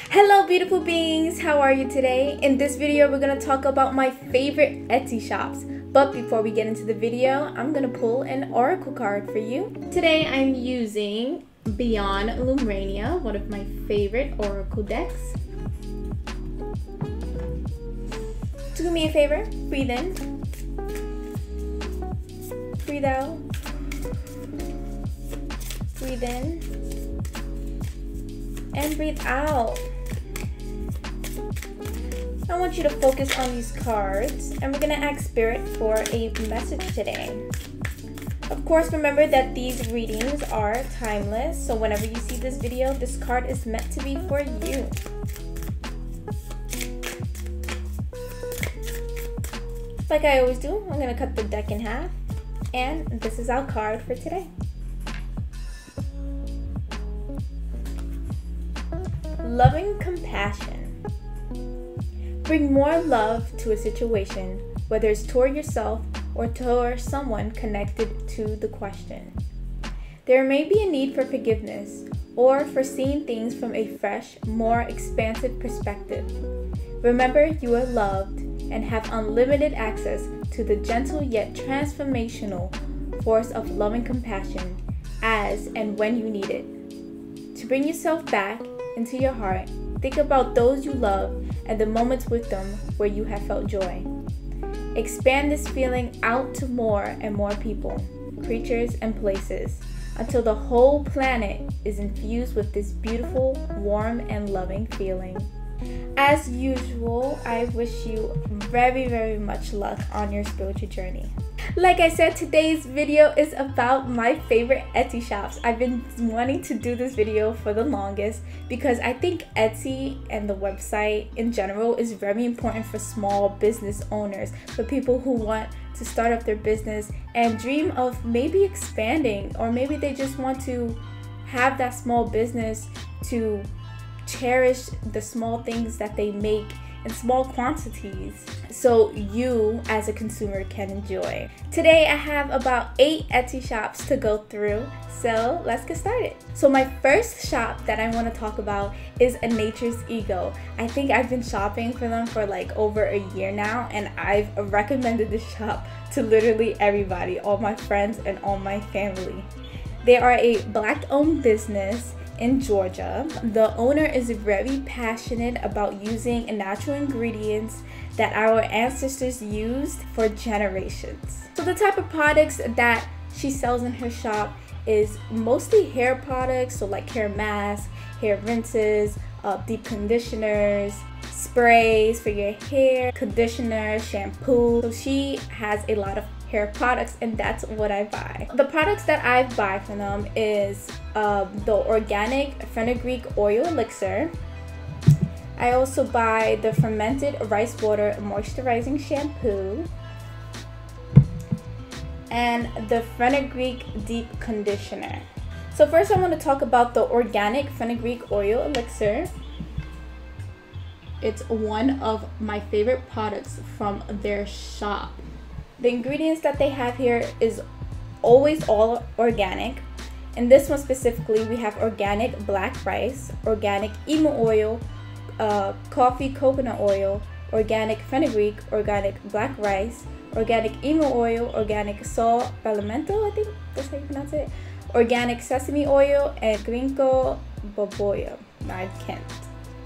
Hello beautiful beings, how are you today? In this video we're going to talk about my favorite Etsy shops. But before we get into the video, I'm going to pull an oracle card for you. Today I'm using Beyond Lumrania, one of my favorite oracle decks. So do me a favor, breathe in, breathe out, breathe in, and breathe out. I want you to focus on these cards, and we're gonna ask Spirit for a message today. Of course, remember that these readings are timeless, so whenever you see this video, this card is meant to be for you. Like I always do, I'm gonna cut the deck in half, and this is our card for today. Loving compassion. Bring more love to a situation, whether it's toward yourself or toward someone connected to the question. There may be a need for forgiveness or for seeing things from a fresh, more expansive perspective. Remember, you are loved and have unlimited access to the gentle yet transformational force of loving compassion as and when you need it. To bring yourself back into your heart, think about those you love and the moments with them where you have felt joy. Expand this feeling out to more and more people, creatures, and places until the whole planet is infused with this beautiful, warm, and loving feeling. As usual, I wish you very, very much luck on your spiritual journey. Like I said, today's video is about my favorite Etsy shops. I've been wanting to do this video for the longest because I think Etsy and the website in general is very important for small business owners, for people who want to start up their business and dream of maybe expanding, or maybe they just want to have that small business to cherish the small things that they make in small quantities so you as a consumer can enjoy. Today I have about 8 Etsy shops to go through, so let's get started. So my first shop that I want to talk about is A Nature's Ego. I think I've been shopping for them for like over a year now, and I've recommended this shop to literally everybody, all my friends and all my family. They are a Black-owned business in Georgia. The owner is very passionate about using natural ingredients that our ancestors used for generations. So the type of products that she sells in her shop is mostly hair products, so like hair masks, hair rinses, deep conditioners, sprays for your hair, conditioner, shampoo. So she has a lot of hair products, and that's what I buy. The products that I buy from them is the organic fenugreek oil elixir. I also buy the fermented rice water moisturizing shampoo and the fenugreek deep conditioner. So first I want to talk about the organic fenugreek oil elixir. It's one of my favorite products from their shop. The ingredients that they have here is always all organic. In this one specifically, we have organic black rice, organic emu oil, coffee coconut oil, organic fenugreek, organic black rice, organic emu oil, organic sal balamento, I think that's how you pronounce it, organic sesame oil, and ginkgo biloba. I can't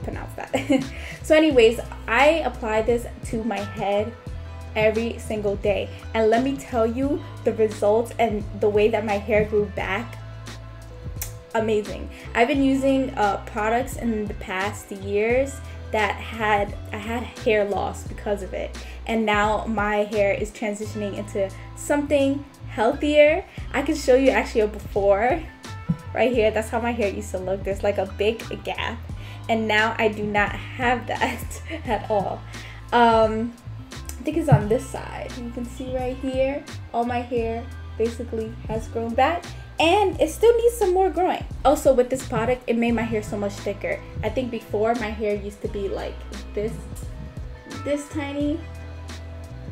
pronounce that. So anyways, I apply this to my head every single day, and let me tell you, the results and the way that my hair grew back, amazing. I've been using products in the past years that I had hair loss because of it, and now my hair is transitioning into something healthier. I can show you actually a before right here. That's how my hair used to look. There's like a big gap, and now I do not have that at all. I think it's on this side. You can see right here, all my hair basically has grown back, and it still needs some more growing. Also with this product, it made my hair so much thicker. I think before my hair used to be like this tiny,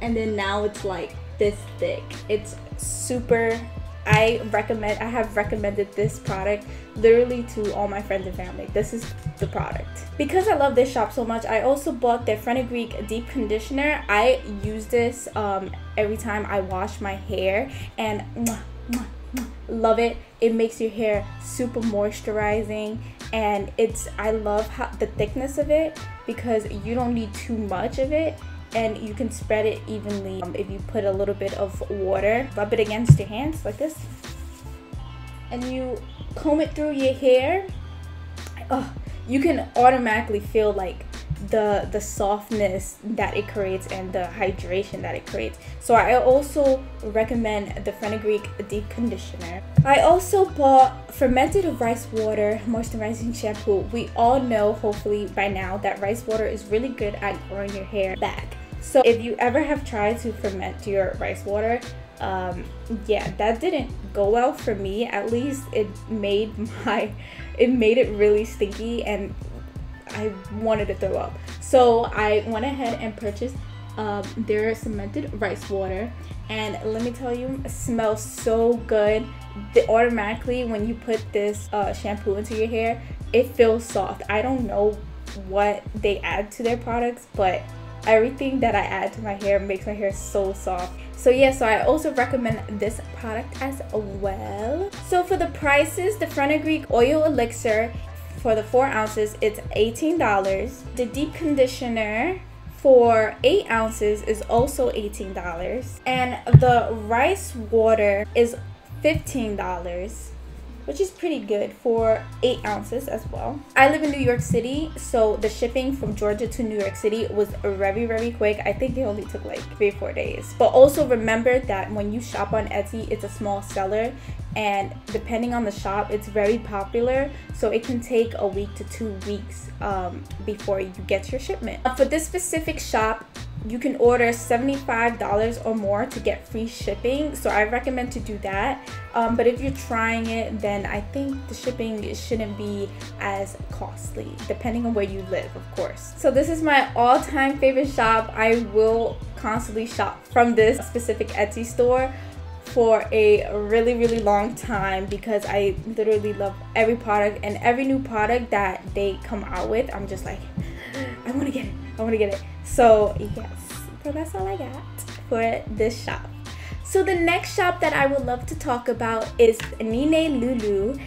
and then now it's like this thick. It's super I have recommended this product literally to all my friends and family. This is the product. Because I love this shop so much, I also bought their Fenugreek deep conditioner. I use this every time I wash my hair, and love it. It makes your hair super moisturizing, and I love the thickness of it, because you don't need too much of it, and you can spread it evenly. If you put a little bit of water, rub it against your hands like this, and you comb it through your hair, you can automatically feel like the softness that it creates and the hydration that it creates. So I also recommend the Fenugreek deep conditioner. I also bought fermented rice water moisturizing shampoo. We all know, hopefully by now, that rice water is really good at growing your hair back. So if you ever have tried to ferment your rice water, yeah, that didn't go well for me. At least it made it really stinky, and I wanted to throw up. So I went ahead and purchased their cemented rice water, and let me tell you, it smells so good. Automatically, when you put this shampoo into your hair, it feels soft. I don't know what they add to their products, but everything that I add to my hair makes my hair so soft. So yeah, so I also recommend this product as well. So for the prices, the Fenugreek oil elixir for the 4 ounces, it's $18. The deep conditioner for 8 ounces is also $18, and the rice water is $15, which is pretty good for 8 ounces as well. I live in New York City, so the shipping from Georgia to New York City was very, very quick. I think it only took like 3 or 4 days. But also remember that when you shop on Etsy, it's a small seller, and depending on the shop, it's very popular, so it can take a week to 2 weeks before you get your shipment. For this specific shop, you can order $75 or more to get free shipping, so I recommend to do that. But if you're trying it, then I think the shipping shouldn't be as costly, depending on where you live, of course. So this is my all-time favorite shop. I will constantly shop from this specific Etsy store for a really, really long time, because I literally love every product, and every new product that they come out with, I'm just like, I want to get it, I want to get it. So yes, so that's all I got for this shop. So the next shop that I would love to talk about is Nene Lulu.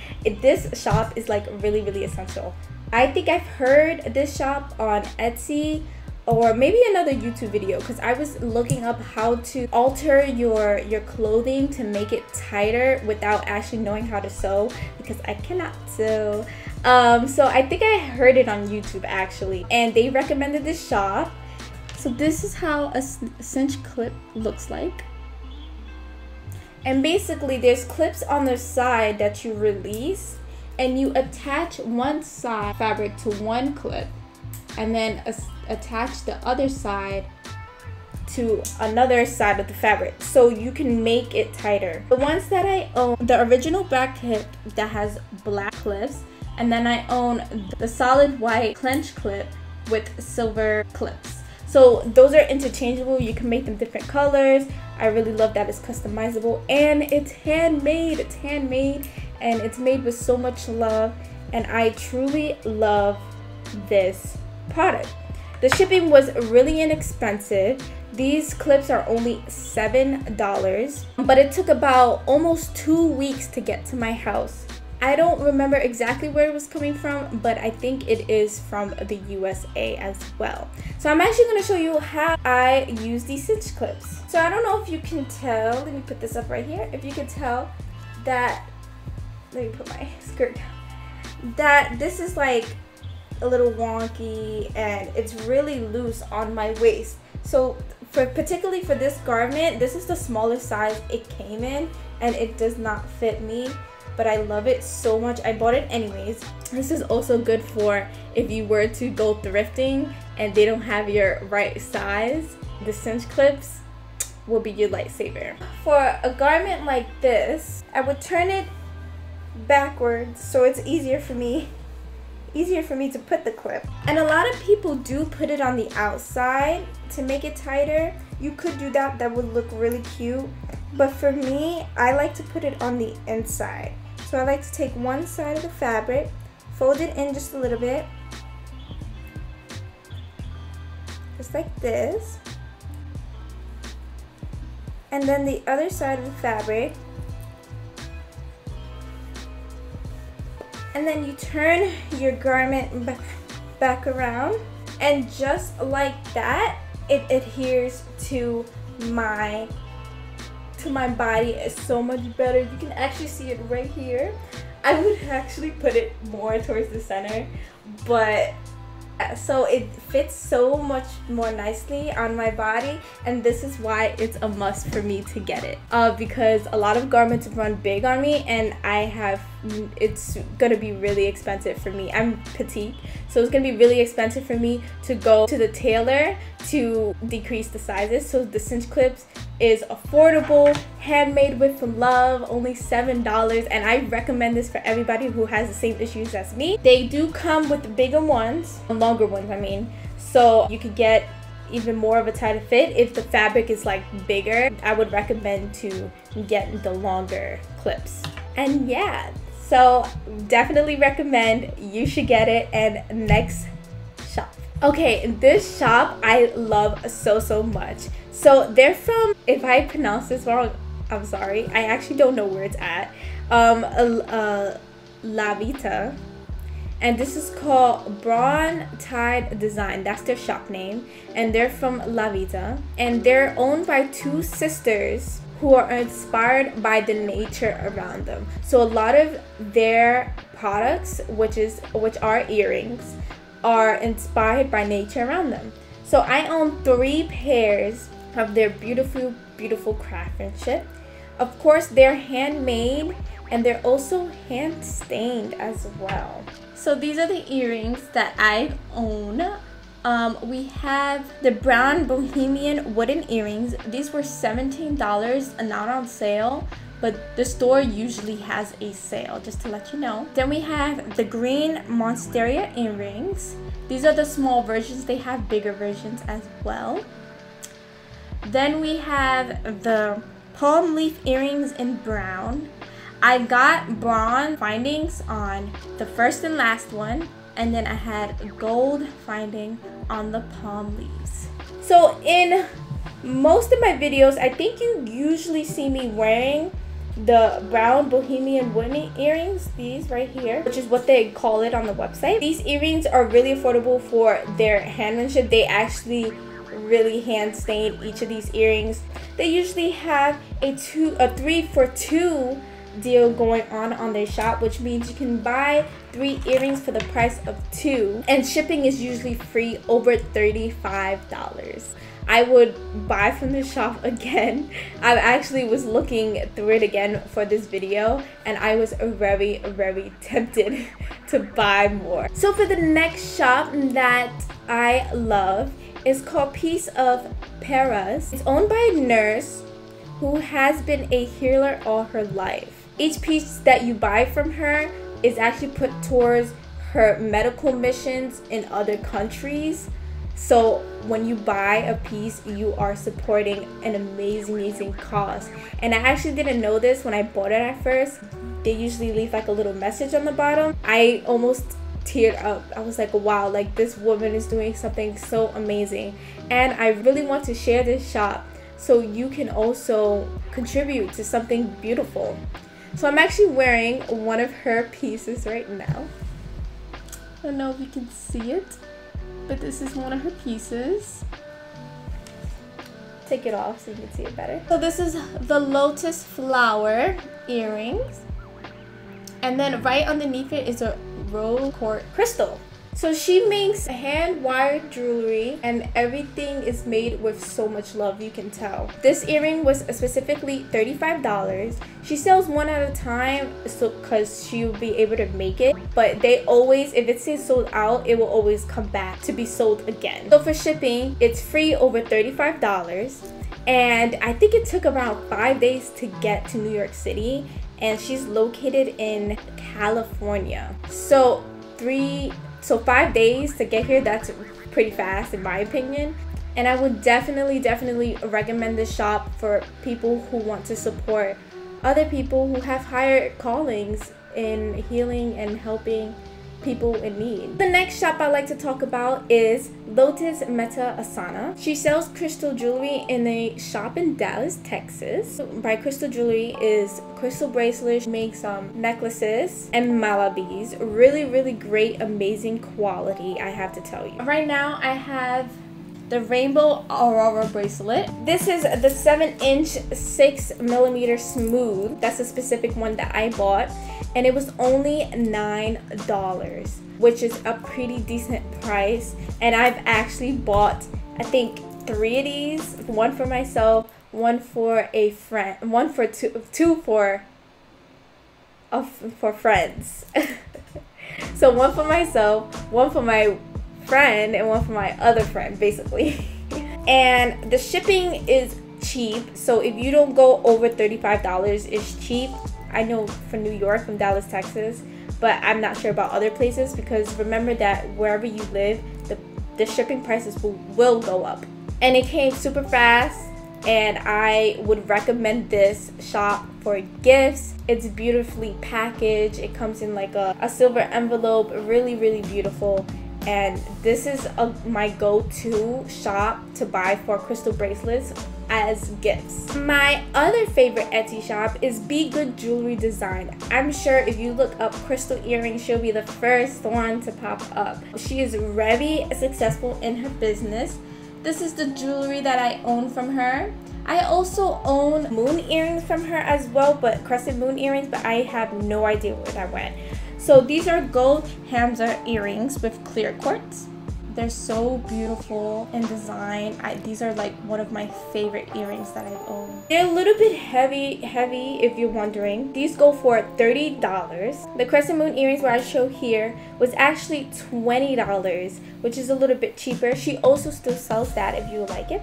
This shop is like really, really essential. I think I've heard this shop on Etsy or maybe another YouTube video, because I was looking up how to alter your clothing to make it tighter without actually knowing how to sew, because I cannot sew. So I think I heard it on YouTube actually, and they recommended this shop. So this is how a cinch clip looks like. And basically there's clips on the side that you release, and you attach one side fabric to one clip, and then attach the other side to another side of the fabric, so you can make it tighter. The ones that I own, the original black clip that has black clips, and then I own the solid white clench clip with silver clips. So those are interchangeable. You can make them different colors. I really love that it's customizable, and it's handmade. It's handmade, and it's made with so much love, and I truly love this product. The shipping was really inexpensive. These clips are only $7, but it took about almost 2 weeks to get to my house. I don't remember exactly where it was coming from, but I think it is from the USA as well. So I'm actually going to show you how I use these cinch clips. So I don't know if you can tell, let me put this up right here, if you can tell that, let me put my skirt down, that this is like a little wonky and it's really loose on my waist. So particularly for this garment, this is the smallest size it came in, and it does not fit me, but I love it so much. I bought it anyways. This is also good for if you were to go thrifting and they don't have your right size. The cinch clips will be your lifesaver. For a garment like this, I would turn it backwards so it's easier for me to put the clip. And a lot of people do put it on the outside to make it tighter. You could do that, that would look really cute, But for me, I like to put it on the inside. So I like to take one side of the fabric, fold it in just a little bit, just like this. And then the other side of the fabric. And then you turn your garment back around, and just like that, it adheres to my body. It's so much better. You can actually see it right here. I would actually put it more towards the center, but so it fits so much more nicely on my body, and this is why it's a must for me to get it, because a lot of garments run big on me, and it's gonna be really expensive for me. I'm petite, so it's gonna be really expensive for me to go to the tailor to decrease the sizes. So the cinch clips is affordable, handmade with love, only $7, and I recommend this for everybody who has the same issues as me. They do come with the bigger ones, longer ones I mean, so you could get even more of a tighter fit. If the fabric is like bigger, I would recommend to get the longer clips. And yeah, so definitely recommend, you should get it. And next shop. Okay, this shop I love so much. So they're from, if I pronounce this wrong, I'm sorry, I actually don't know where it's at. La Vita, and this is called Braun Tide Design. That's their shop name, and they're from La Vita, and they're owned by two sisters who are inspired by the nature around them. So a lot of their products, which are earrings, are inspired by nature around them. So I own 3 pairs of their beautiful craftsmanship. Of course, they're handmade, and they're also hand stained as well. So these are the earrings that I own. We have the brown bohemian wooden earrings. These were $17 and not on sale, but the store usually has a sale, just to let you know. Then we have the green monstera earrings. These are the small versions. They have bigger versions as well. Then we have the palm leaf earrings in brown. I got bronze findings on the first and last one, and then I had gold finding on the palm leaves. So in most of my videos, I think you usually see me wearing the brown bohemian wooden earrings, these right here, which is what they call it on the website. These earrings are really affordable for their handmanship. They actually really hand stain each of these earrings. They usually have a 3 for 2 deal going on their shop, which means you can buy 3 earrings for the price of 2, and shipping is usually free over $35. I would buy from this shop again. I actually was looking through it again for this video, and I was very tempted to buy more. So for the next shop that I love, is called Piece of Paras. It's owned by a nurse who has been a healer all her life. Each piece that you buy from her is actually put towards her medical missions in other countries. So when you buy a piece, you are supporting an amazing cause. And I actually didn't know this when I bought it at first. They usually leave like a little message on the bottom. I almost teared up. I was like, wow, like this woman is doing something so amazing. And I really want to share this shop so you can also contribute to something beautiful. So I'm actually wearing one of her pieces right now. I don't know if you can see it, but this is one of her pieces. Take it off so you can see it better. So this is the lotus flower earrings, and then right underneath it is a rose quartz crystal. So she makes hand-wired jewelry, and everything is made with so much love, you can tell. This earring was specifically $35. She sells one at a time, so because she will be able to make it, but they always, if it says sold out, it will always come back to be sold again. So for shipping, it's free over $35, and I think it took around 5 days to get to New York City, and she's located in California. So 5 days to get here, that's pretty fast in my opinion. And I would definitely recommend this shop for people who want to support other people who have higher callings in healing and helping people in need. The next shop I like to talk about is Lotus Meta Asana. She sells crystal jewelry in a shop in Dallas, Texas. By crystal jewelry is crystal bracelets, makes necklaces and malabis. Really great, amazing quality, I have to tell you. Right now I have the Rainbow Aurora bracelet. This is the 7-inch 6mm smooth. That's a specific one that I bought, and it was only $9, which is a pretty decent price. And I've actually bought, I think, 3 of these. One for myself, one for a friend, one for two for friends. So one for myself, one for my friend, and one for my other friend, basically. And the shipping is cheap, so if you don't go over $35, it's cheap. I know for New York, from Dallas, Texas, but I'm not sure about other places, because remember that wherever you live, the shipping prices will go up. And it came super fast, and I would recommend this shop for gifts. It's beautifully packaged. It comes in like a silver envelope, really beautiful. And this is my go-to shop to buy for crystal bracelets as gifts. My other favorite Etsy shop is Be Good Jewelry Design. I'm sure if you look up crystal earrings, she'll be the first one to pop up. She is very successful in her business. This is the jewelry that I own from her. I also own moon earrings from her as well, but crescent moon earrings, but I have no idea where that went. So these are gold Hamza earrings with clear quartz. They're so beautiful in design. These are like one of my favorite earrings that I've owned. They're a little bit heavy if you're wondering. These go for $30. The crescent moon earrings where I show here was actually $20, which is a little bit cheaper. She also still sells that if you would like it.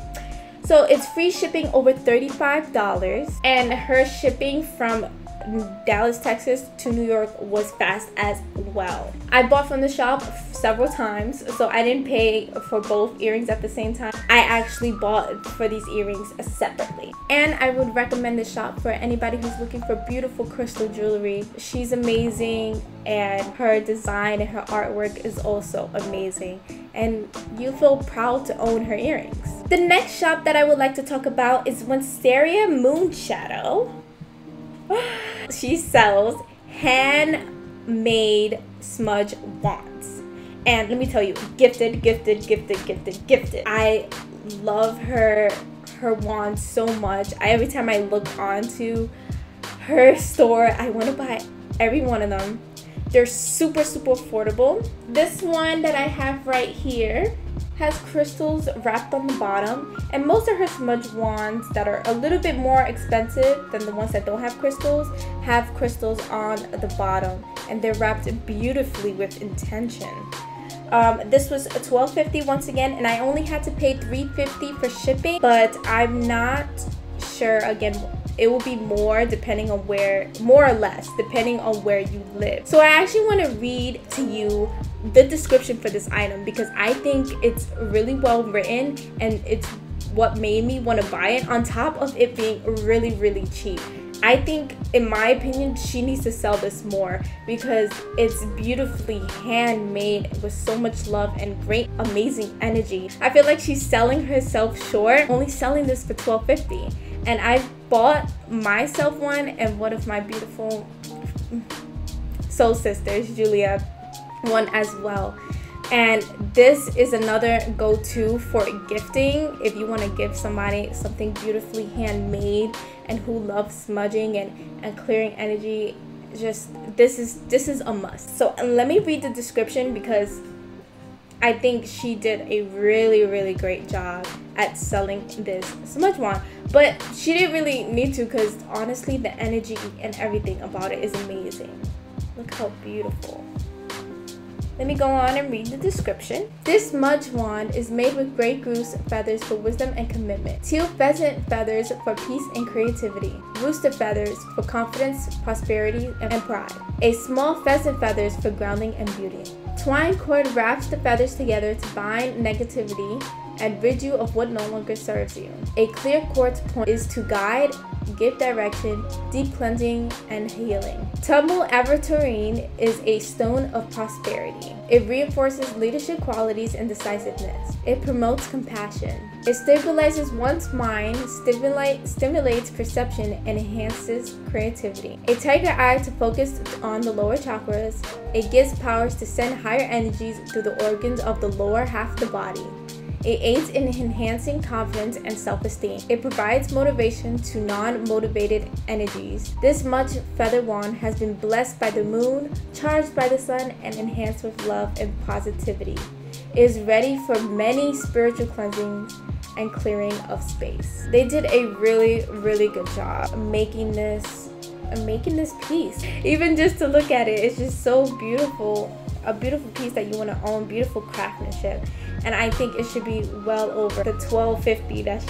So it's free shipping over $35, and her shipping from Dallas, Texas to New York was fast as well. I bought from the shop several times, so I didn't pay for both earrings at the same time. I actually bought for these earrings separately. And I would recommend the shop for anybody who's looking for beautiful crystal jewelry. She's amazing, and her design and her artwork is also amazing, and you feel proud to own her earrings. The next shop that I would like to talk about is Wisteria Moonshadow. She sells handmade smudge wands, and let me tell you, gifted. I love her wands so much. Every time I look onto her store, I want to buy every one of them. They're super affordable. This one that I have right here has crystals wrapped on the bottom, and most of her smudge wands that are a little bit more expensive than the ones that don't have crystals have crystals on the bottom, and they're wrapped beautifully with intention. This was $12.50 once again, and I only had to pay $3.50 for shipping, but I'm not sure. Again, it will be more depending on where, more or less depending on where you live. So I actually want to read to you the description for this item, because I think it's really well written, and it's what made me want to buy it, on top of it being really cheap. I think, in my opinion, she needs to sell this more, because it's beautifully handmade with so much love and great, amazing energy. I feel like she's selling herself short, only selling this for $12.50. And I bought myself one, and one of my beautiful soul sisters, Julia, one as well. And this is another go-to for gifting if you want to give somebody something beautifully handmade and who loves smudging and clearing energy. Just this is a must. So let me read the description, because I think she did a really great job at selling this smudge wand, but she didn't really need to, because honestly the energy and everything about it is amazing. Look how beautiful. Let me go on and read the description. This smudge wand is made with gray goose feathers for wisdom and commitment, teal pheasant feathers for peace and creativity, rooster feathers for confidence, prosperity, and pride, a small pheasant feathers for grounding and beauty. Twine cord wraps the feathers together to bind negativity, and rid you of what no longer serves you. A clear quartz point is to guide, give direction, deep cleansing, and healing. Tumble aventurine is a stone of prosperity. It reinforces leadership qualities and decisiveness. It promotes compassion. It stabilizes one's mind, stimulates perception, and enhances creativity. A tiger eye to focus on the lower chakras. It gives powers to send higher energies through the organs of the lower half of the body. It aids in enhancing confidence and self-esteem. It provides motivation to non-motivated energies. This much feather wand has been blessed by the moon, charged by the sun, and enhanced with love and positivity. It is ready for many spiritual cleansings and clearing of space. They did a really, really good job making this piece. Even just to look at it, it's just so beautiful. A beautiful piece that you want to own, beautiful craftsmanship, and I think it should be well over the $12.50 that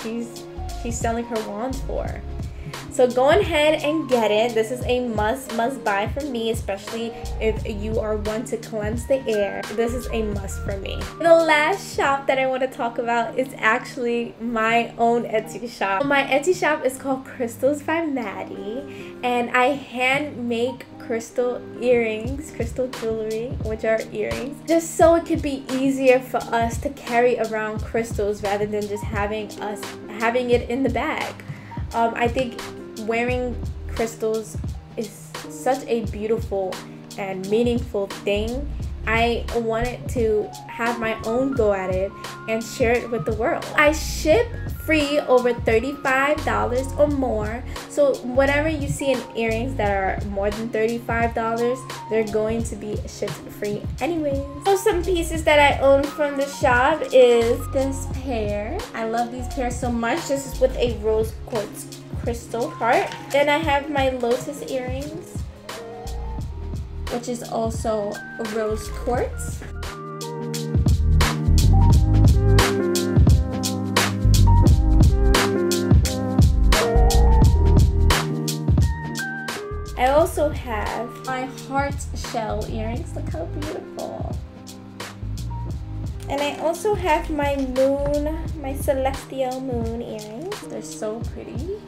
she's selling her wands for. So go ahead and get it. This is a must buy for me, especially if you are one to cleanse the air. This is a must for me. The last shop that I want to talk about is actually my own Etsy shop. My Etsy shop is called Crystals by Maddie, and I hand make crystal earrings, crystal jewelry, which are earrings, just so it could be easier for us to carry around crystals rather than just having it in the bag. I think wearing crystals is such a beautiful and meaningful thing. I wanted to have my own go at it and share it with the world. I ship free over $35 or more, so whatever you see in earrings that are more than $35, they're going to be shipped free anyways. So some pieces that I own from the shop is this pair. I love these pairs so much. This is with a rose quartz crystal heart. Then I have my lotus earrings, which is also a rose quartz. I also have my heart shell earrings. Look how beautiful. And I also have my moon, my celestial moon earrings. They're so pretty.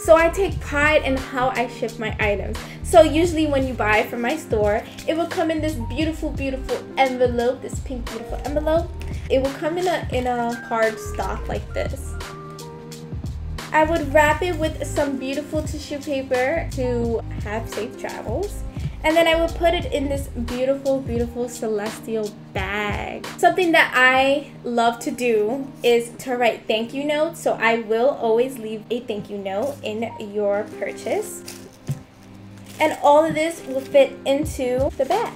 So I take pride in how I ship my items. So usually when you buy from my store, it will come in this beautiful, beautiful envelope, this pink beautiful envelope. It will come in a cardstock like this. I would wrap it with some beautiful tissue paper to have safe travels. And then I would put it in this beautiful, beautiful celestial bag. Something that I love to do is to write thank you notes. So I will always leave a thank you note in your purchase. And all of this will fit into the bag.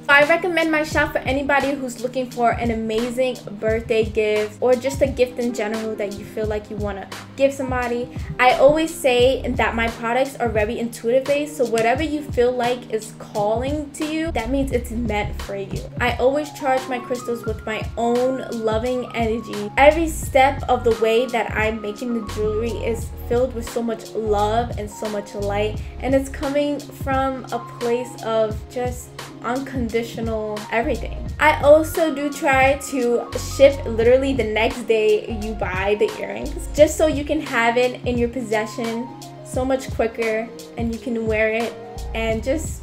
I recommend my shop for anybody who's looking for an amazing birthday gift or just a gift in general that you feel like you want to give somebody. I always say that my products are very intuitive based, so whatever you feel like is calling to you, that means it's meant for you. I always charge my crystals with my own loving energy. Every step of the way that I'm making the jewelry is filled with so much love and so much light, and it's coming from a place of just unconditional everything. I also do try to ship literally the next day you buy the earrings, just so you can have it in your possession so much quicker and you can wear it and just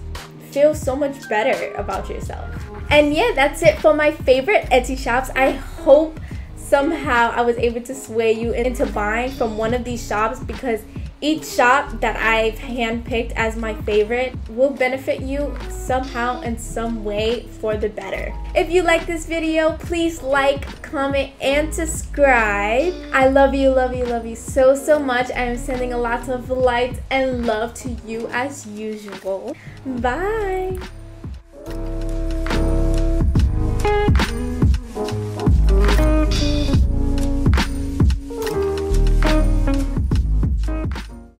feel so much better about yourself. And yeah, that's it for my favorite Etsy shops. I hope somehow I was able to sway you into buying from one of these shops, because each shop that I've handpicked as my favorite will benefit you somehow in some way for the better. If you like this video, please like, comment, and subscribe. I love you, love you, love you so, so much. I am sending a lot of light and love to you as usual. Bye.